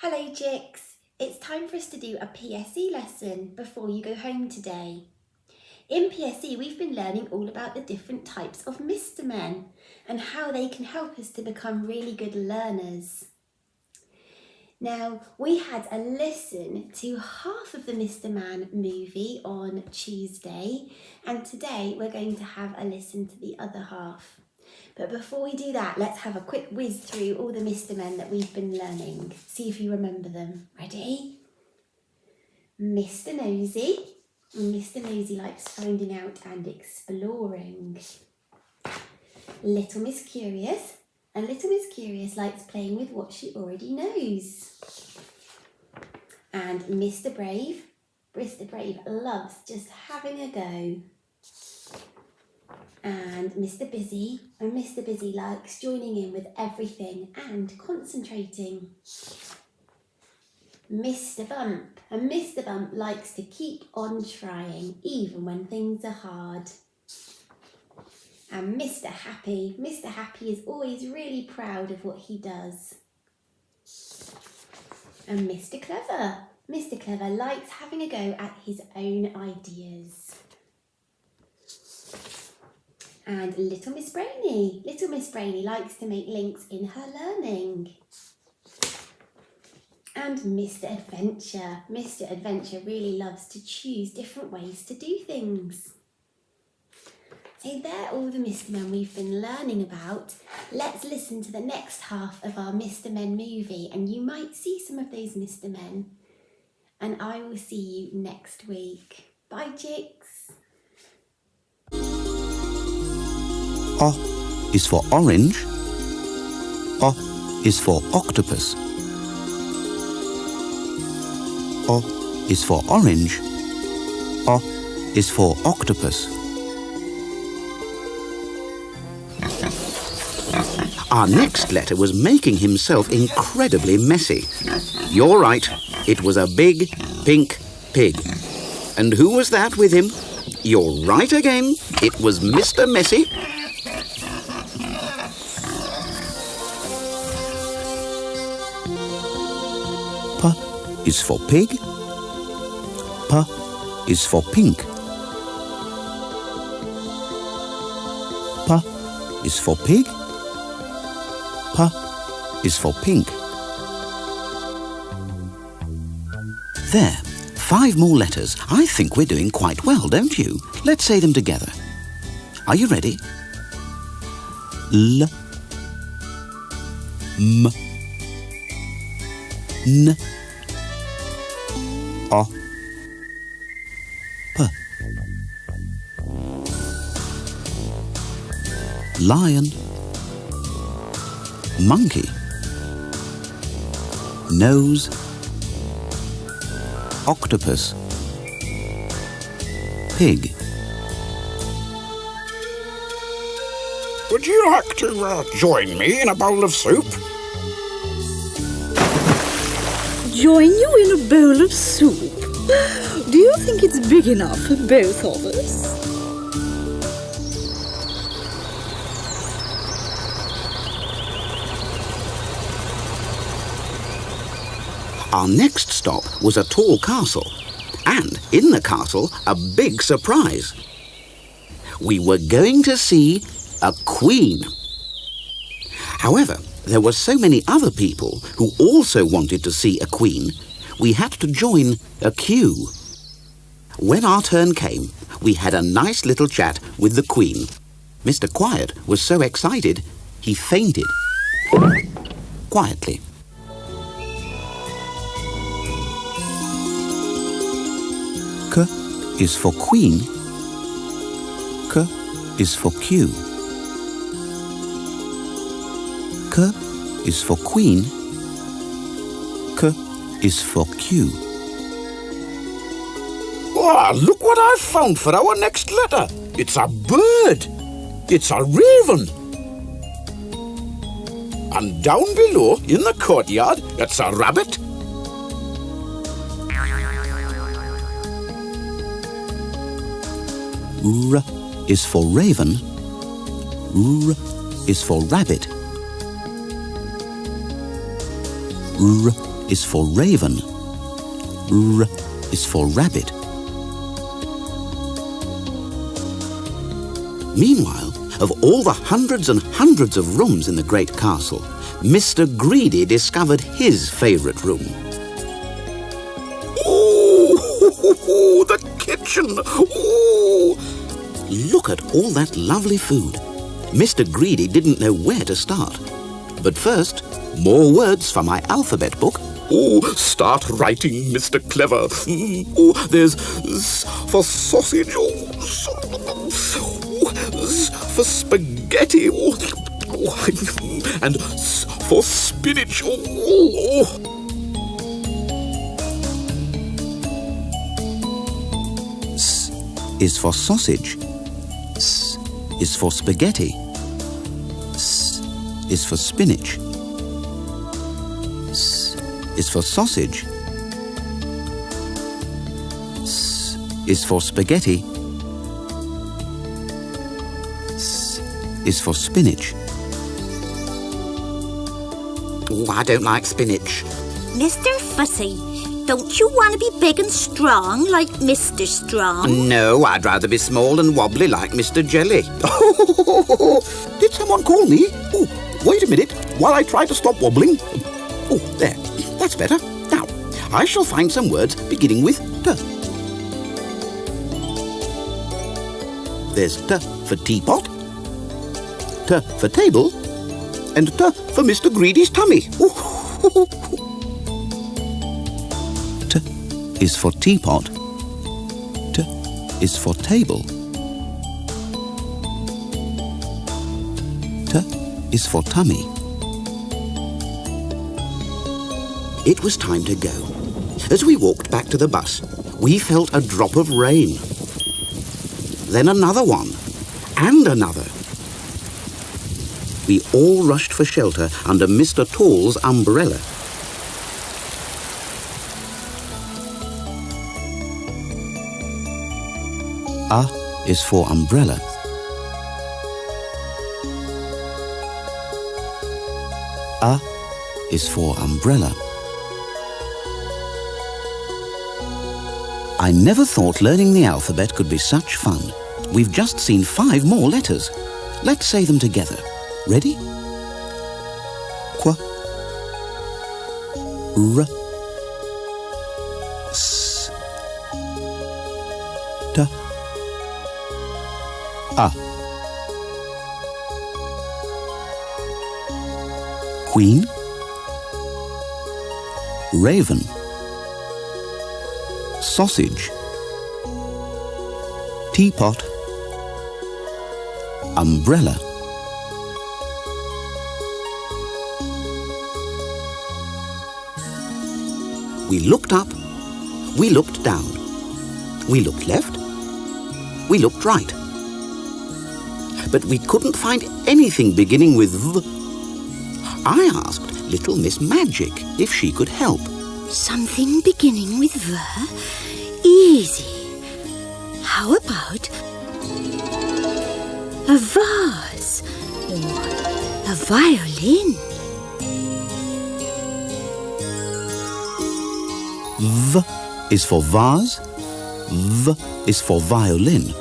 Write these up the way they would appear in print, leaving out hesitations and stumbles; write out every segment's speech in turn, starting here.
Hello chicks, it's time for us to do a PSE lesson before you go home today. In PSE we've been learning all about the different types of Mr. Men and how they can help us to become really good learners. Now we had a listen to half of the Mr. Man movie on Tuesday and today we're going to have a listen to the other half. But before we do that, let's have a quick whiz through all the Mr. Men that we've been learning. See if you remember them. Ready? Mr. Nosy. Mr. Nosy likes finding out and exploring. Little Miss Curious. And Little Miss Curious likes playing with what she already knows. And Mr. Brave. Mr. Brave loves just having a go. And Mr. Busy, and Mr. Busy likes joining in with everything and concentrating. Mr. Bump, and Mr. Bump likes to keep on trying even when things are hard. And Mr. Happy is always really proud of what he does. And Mr. Clever likes having a go at his own ideas. And Little Miss Brainy likes to make links in her learning. And Mr. Adventure really loves to choose different ways to do things. So they're all the Mr. Men we've been learning about. Let's listen to the next half of our Mr. Men movie and you might see some of those Mr. Men. And I will see you next week. Bye chicks. O is for orange. O is for octopus. O is for orange. O is for octopus. Our next letter was making himself incredibly messy. You're right, it was a big pink pig. And who was that with him? You're right again, it was Mr. Messy. P is for pig. P is for pink. P is for pig. P is for pink. There, 5 more letters. I think we're doing quite well, don't you? Let's say them together. Are you ready? L, M, N, O, P. Lion, monkey, nose, octopus, pig. Would you like to join me in a bowl of soup? Join you in a bowl of soup? Do you think it's big enough for both of us? Our next stop was a tall castle, and in the castle, a big surprise. We were going to see a queen. However, there were so many other people who also wanted to see a queen, we had to join a queue. When our turn came, we had a nice little chat with the queen. Mr. Quiet was so excited, he fainted. Quietly. K is for queen. K is for queue. K is for queen. K is for queue. Wow, look what I found for our next letter. It's a bird. It's a raven. And down below, in the courtyard, it's a rabbit. R is for raven. R is for rabbit. R is for raven. R is for rabbit. Meanwhile, of all the hundreds and hundreds of rooms in the great castle, Mr. Greedy discovered his favourite room. Oh, the kitchen! Oh! Look at all that lovely food. Mr. Greedy didn't know where to start. But first, more words for my alphabet book. Oh, start writing, Mr. Clever. Oh, there's S for sausage. Oh, S for spaghetti. Oh, and S for spinach. Oh. S is for sausage. S is for spaghetti. S is for spinach. S is for sausage. S is for spaghetti. S is for spinach. Oh, I don't like spinach. Mr. Fussy, don't you want to be big and strong like Mr. Strong? No, I'd rather be small and wobbly like Mr. Jelly. Did someone call me? Oh, wait a minute, while I try to stop wobbling. Oh, there. That's better. Now, I shall find some words beginning with T. There's T for teapot, T for table, and T for Mr. Greedy's tummy. T is for teapot. T is for table. T is for tummy. It was time to go. As we walked back to the bus, we felt a drop of rain. Then another one, and another. We all rushed for shelter under Mr. Tall's umbrella. A is for umbrella. A is for umbrella. I never thought learning the alphabet could be such fun. We've just seen 5 more letters. Let's say them together. Ready? Qu, R, S, T, A. Queen, raven, sausage, teapot, umbrella. We looked up, we looked down, we looked left, we looked right. But we couldn't find anything beginning with V. I asked little Miss Magic if she could help. Something beginning with V? Easy. How about a vase or a violin? V is for vase, V is for violin.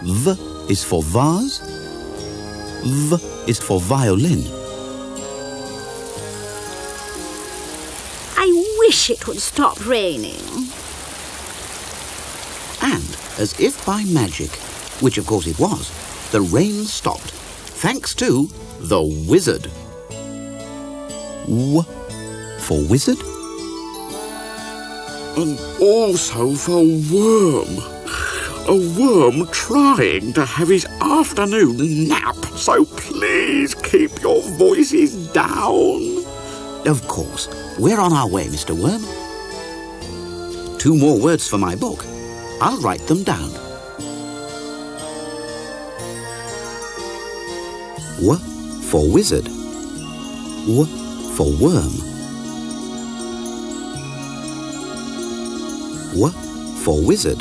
V is for vase, V is for violin. I wish it would stop raining. And, as if by magic, which of course it was, the rain stopped, thanks to the wizard. W for wizard. And also for worm. A worm trying to have his afternoon nap, so please keep your voices down. Of course, we're on our way, Mr. Worm. 2 more words for my book. I'll write them down. W for wizard. W for worm. W for wizard.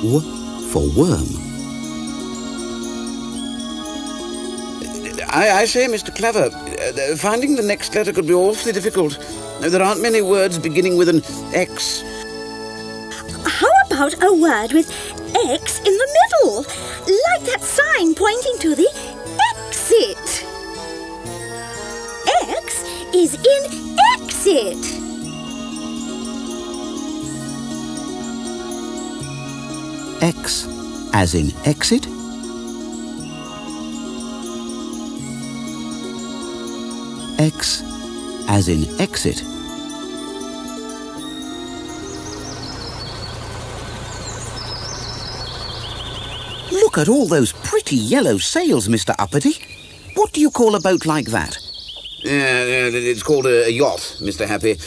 W for worm. I say, Mr. Clever, finding the next letter could be awfully difficult. There aren't many words beginning with an X. How about a word with X in the middle? Like that sign pointing to the exit. X is in exit. X as in exit? X as in exit. Look at all those pretty yellow sails, Mr. Uppity. What do you call a boat like that? It's called a yacht, Mr. Happy.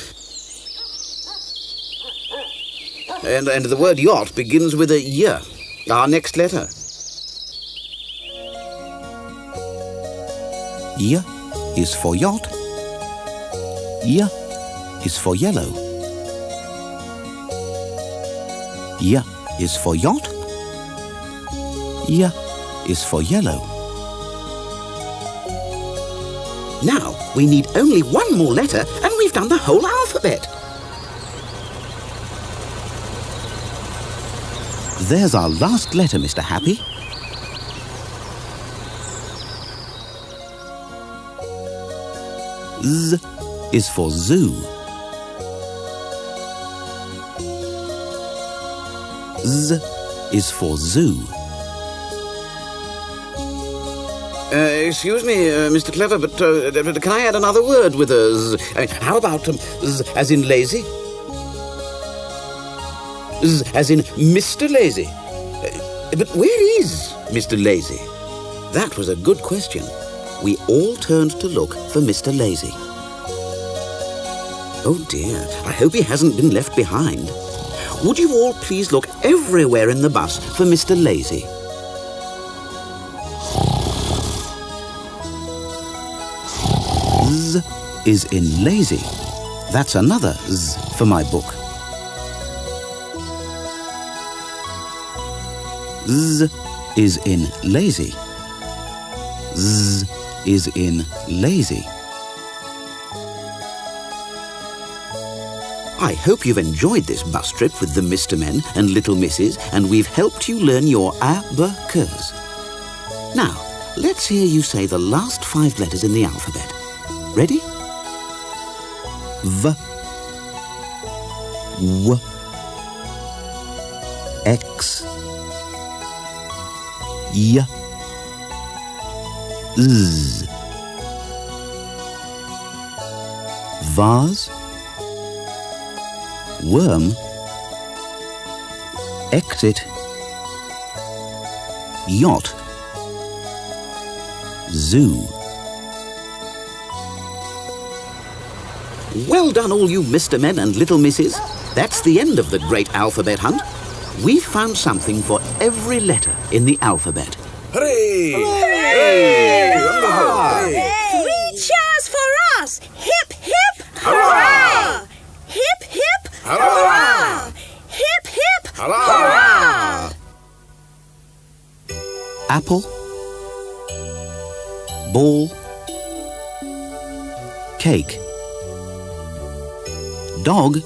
And the word yacht begins with a Y, our next letter. Y is for yacht. Y is for yellow. Y is for yacht. Y is for yellow. Now we need only one more letter and we've done the whole alphabet. There's our last letter, Mr. Happy. Z is for zoo. Z is for zoo. Excuse me, Mr. Clever, but can I add another word with a Z? How about Z as in lazy? Z as in Mr. Lazy. But where is Mr. Lazy? That was a good question. We all turned to look for Mr. Lazy. Oh dear, I hope he hasn't been left behind. Would you all please look everywhere in the bus for Mr. Lazy? Z is in lazy. That's another Z for my book. Z is in lazy. Z is in lazy. I hope you've enjoyed this bus trip with the Mr. Men and Little Misses, and we've helped you learn your abacus. Now, let's hear you say the last 5 letters in the alphabet. Ready? V, W, X, Y, Z. Vase, worm, exit, yacht, zoo. Well done, all you Mr. Men and Little Misses. That's the end of the great alphabet hunt. We've found something for every letter in the alphabet. Hooray! Hooray! Hooray! 3 cheers for us! Hip, hip, hurrah! Hip, hip, hurrah! Hip, hip, hurrah! Apple, ball, cake, dog,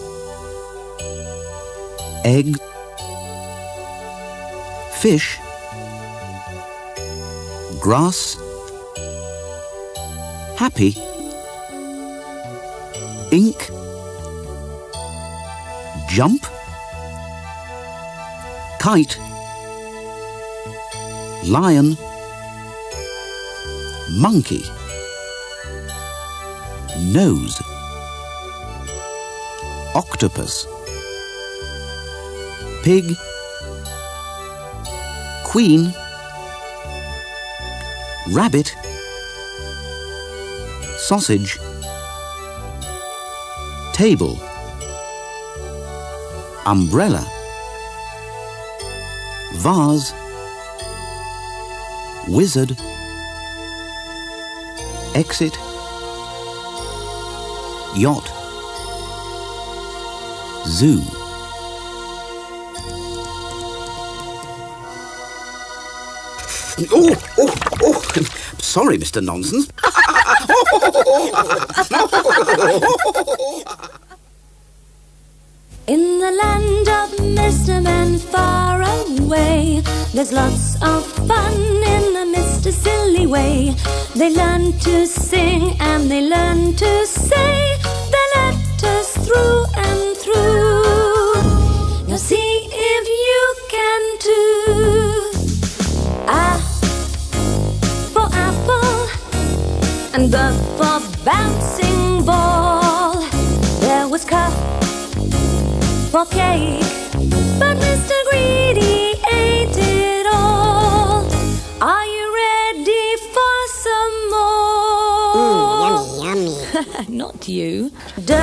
egg, fish, grass, happy, ink, jump, kite, lion, monkey, nose, octopus, pig, queen, rabbit, sausage, table, umbrella, vase, wizard, exit, yacht, zoo. sorry, Mr. Nonsense. In the land of Mr. Men far away, there's lots of fun in the Mr. Silly way. They learn to sing and they learn to say their letters through and through. Now see if you can too. A for apple and B for bouncing ball. There was K for cake, but Mr. Greedy ate it all. Are you ready for some more? Yummy, yummy. Not you. D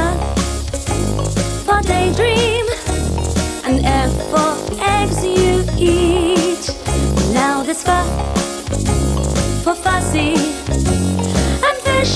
for daydream, and F for eggs you eat. Now there's F for fussy, and fish